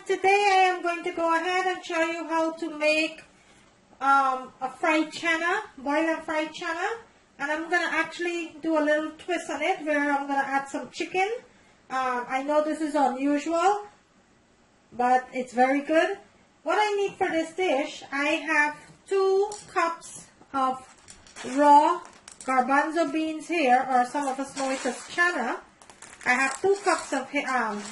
Today I am going to go ahead and show you how to make a fried Channa, boiled and fried Channa. And I'm going to actually do a little twist on it where I'm going to add some chicken. I know this is unusual, but it's very good. What I need for this dish, I have 2 cups of raw garbanzo beans here, or some of us know it as Channa. I have 2 cups of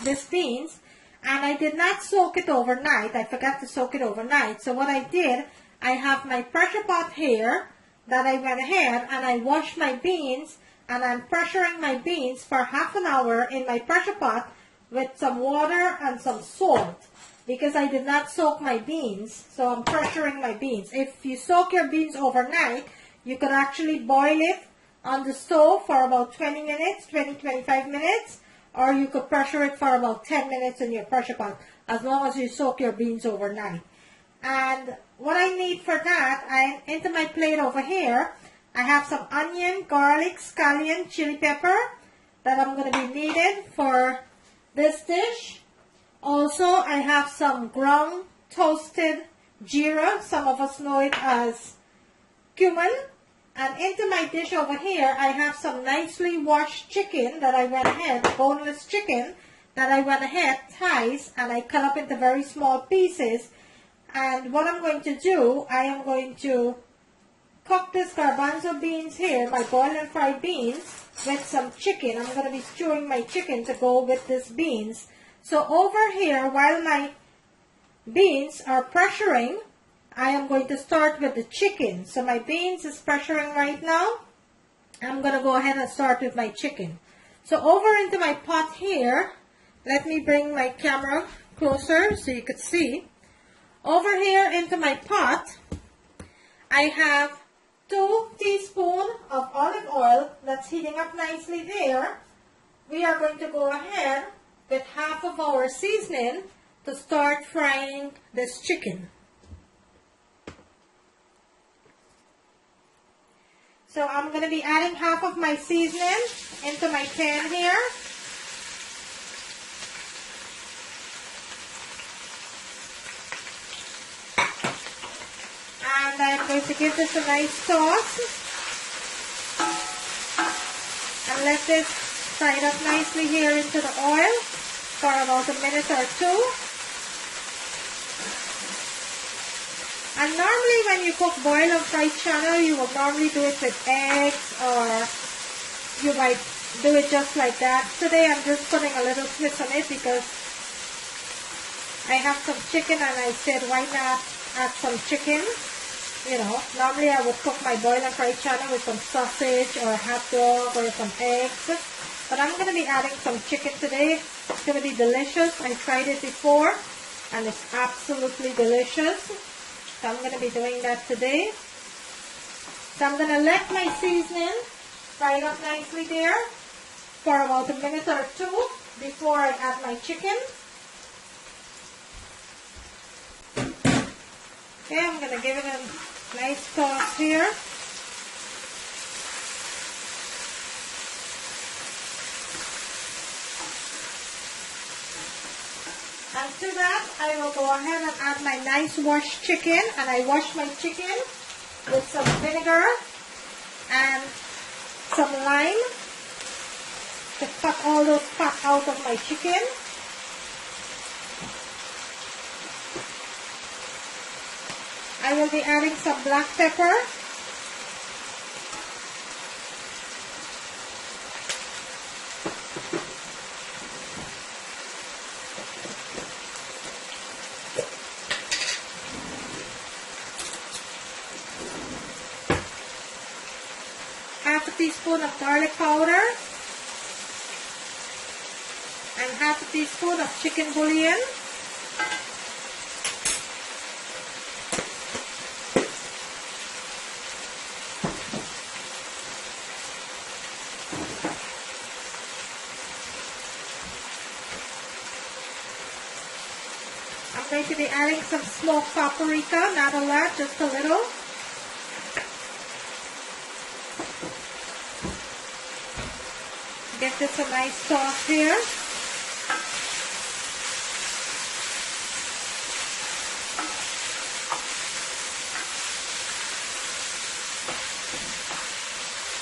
this beans, and I did not soak it overnight. I forgot to soak it overnight. So what I did, I have my pressure pot here that I went ahead and I washed my beans, and I'm pressuring my beans for half an hour in my pressure pot with some water and some salt, because I did not soak my beans. So I'm pressuring my beans. If you soak your beans overnight, you could actually boil it on the stove for about 20 minutes, 20-25 minutes, or you could pressure it for about 10 minutes in your pressure pot, as long as you soak your beans overnight. And what I need for that, into my plate over here, I have some onion, garlic, scallion, chili pepper that I'm going to be needed for this dish. Also, I have some ground toasted jeera. Some of us know it as cumin. And into my dish over here, I have some nicely washed chicken that I went ahead, boneless chicken, that I went ahead, thighs, and I cut up into very small pieces. And what I'm going to do, I am going to cook this garbanzo beans here, my boiled and fried beans, with some chicken. I'm going to be stewing my chicken to go with this beans. So over here, while my beans are pressuring, I am going to start with the chicken. So my beans is pressuring right now. I'm going to go ahead and start with my chicken. So over into my pot here, let me bring my camera closer so you could see. Over here into my pot, I have 2 teaspoons of olive oil that's heating up nicely there. We are going to go ahead with half of our seasoning to start frying this chicken. So I'm going to be adding half of my seasoning into my pan here. And I'm going to give this a nice toss. And let this fry up nicely here into the oil for about a minute or 2. And normally when you cook boiled and fried Channa, you will normally do it with eggs, or you might do it just like that. Today I'm just putting a little twist on it because I have some chicken and I said why not add some chicken. You know, normally I would cook my boiled and fried Channa with some sausage or a hot dog or some eggs. But I'm going to be adding some chicken today. It's going to be delicious. I tried it before and it's absolutely delicious. So I'm going to be doing that today. So I'm going to let my seasoning fry up nicely there for about a minute or 2 before I add my chicken. Okay, I'm going to give it a nice toss here. And to that, I will go ahead and add my nice washed chicken. And I wash my chicken with some vinegar and some lime to cut all those fat out of my chicken. I will be adding some black pepper. Half a teaspoon of garlic powder and half a teaspoon of chicken bouillon. I'm going to be adding some smoked paprika, not a lot, just a little. Get this a nice sauce here.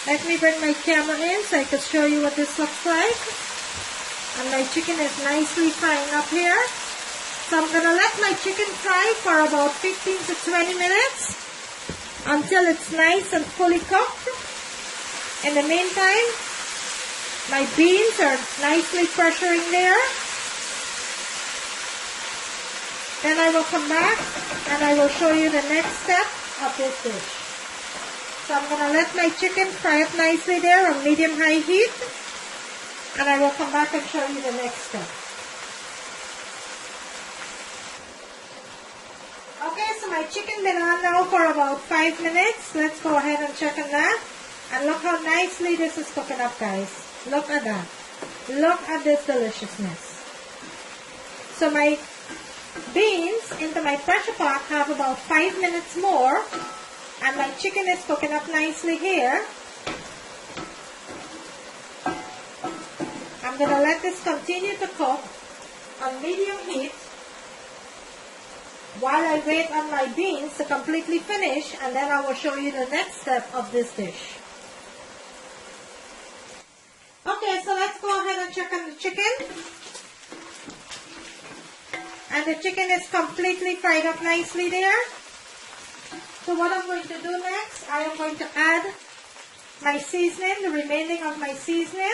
Let me bring my camera in so I can show you what this looks like. And my chicken is nicely frying up here. So I'm going to let my chicken fry for about 15 to 20 minutes until it's nice and fully cooked. In the meantime, my beans are nicely pressuring there. Then I will come back and I will show you the next step of this dish. So I'm going to let my chicken fry up nicely there on medium-high heat. And I will come back and show you the next step. Okay, so my chicken been on now for about 5 minutes. Let's go ahead and check on that. And look how nicely this is cooking up, guys. Look at that. Look at this deliciousness. So my beans into my pressure pot have about 5 minutes more. And my chicken is cooking up nicely here. I'm going to let this continue to cook on medium heat while I wait on my beans to completely finish, and then I will show you the next step of this dish. Okay, so let's go ahead and check on the chicken. And the chicken is completely fried up nicely there. So what I'm going to do next, I am going to add my seasoning, the remaining of my seasoning.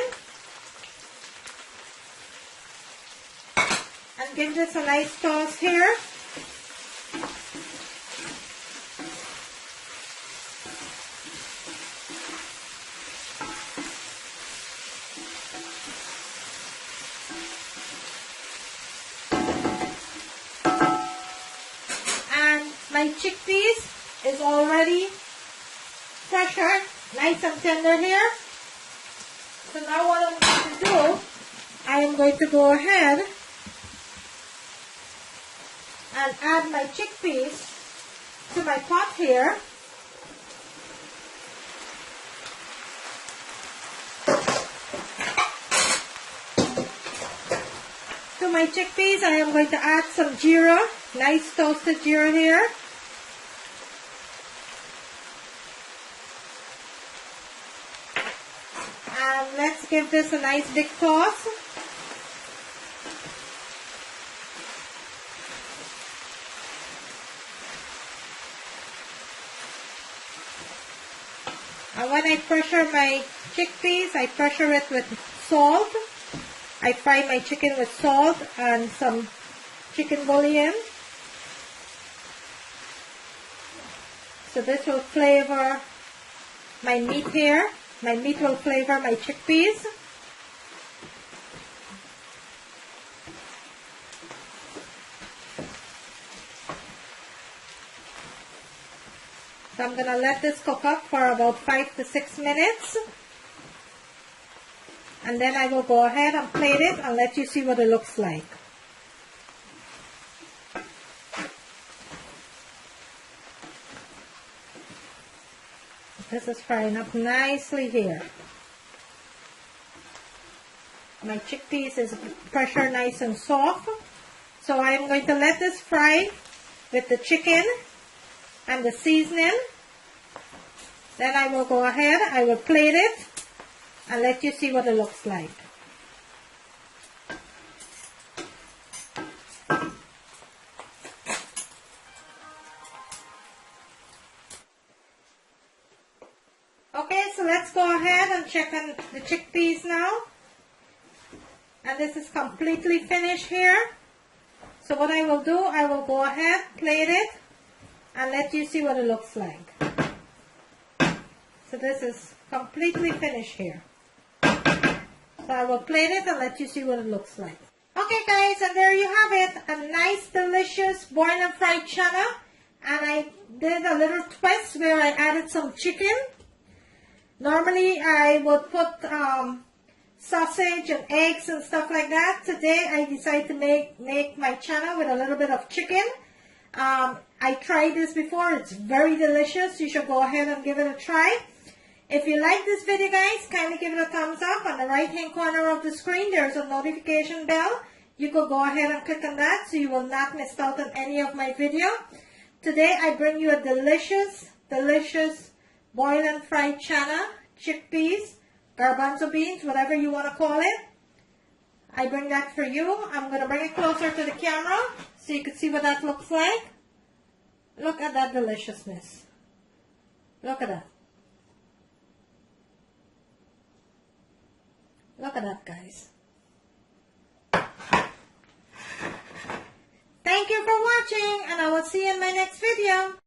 And give this a nice toss here. And my chickpeas is already pressured, nice and tender here. So now what I'm going to do, I am going to go ahead and add my chickpeas to my pot here. To my chickpeas, I am going to add some jeera, nice toasted jeera here. And let's give this a nice big toss. And when I pressure my chickpeas, I pressure it with salt. I fry my chicken with salt and some chicken bouillon. So this will flavor my meat here. My meat will flavor my chickpeas. So I'm going to let this cook up for about 5 to 6 minutes. And then I will go ahead and plate it and let you see what it looks like. This is frying up nicely here. My chickpeas is pressure nice and soft. So I am going to let this fry with the chicken and the seasoning. Then I will go ahead, I will plate it and let you see what it looks like. Okay, so let's go ahead and check on the chickpeas now. And this is completely finished here. So what I will do, I will go ahead, plate it, and let you see what it looks like. So this is completely finished here. So I will plate it and let you see what it looks like. Okay guys, and there you have it. A nice delicious boiled and fried channa. And I did a little twist where I added some chicken. Normally I would put sausage and eggs and stuff like that. Today I decided to make my channa with a little bit of chicken. I tried this before. It's very delicious. You should go ahead and give it a try. If you like this video guys, kindly give it a thumbs up. On the right hand corner of the screen there's a notification bell. You could go ahead and click on that so you will not miss out on any of my video. Today I bring you a delicious boiled and fried channa. chickpeas, garbanzo beans, whatever you want to call it. I bring that for you. I'm going to bring it closer to the camera so you can see what that looks like. Look at that deliciousness. Look at that. Look at that, guys. Thank you for watching, and I will see you in my next video.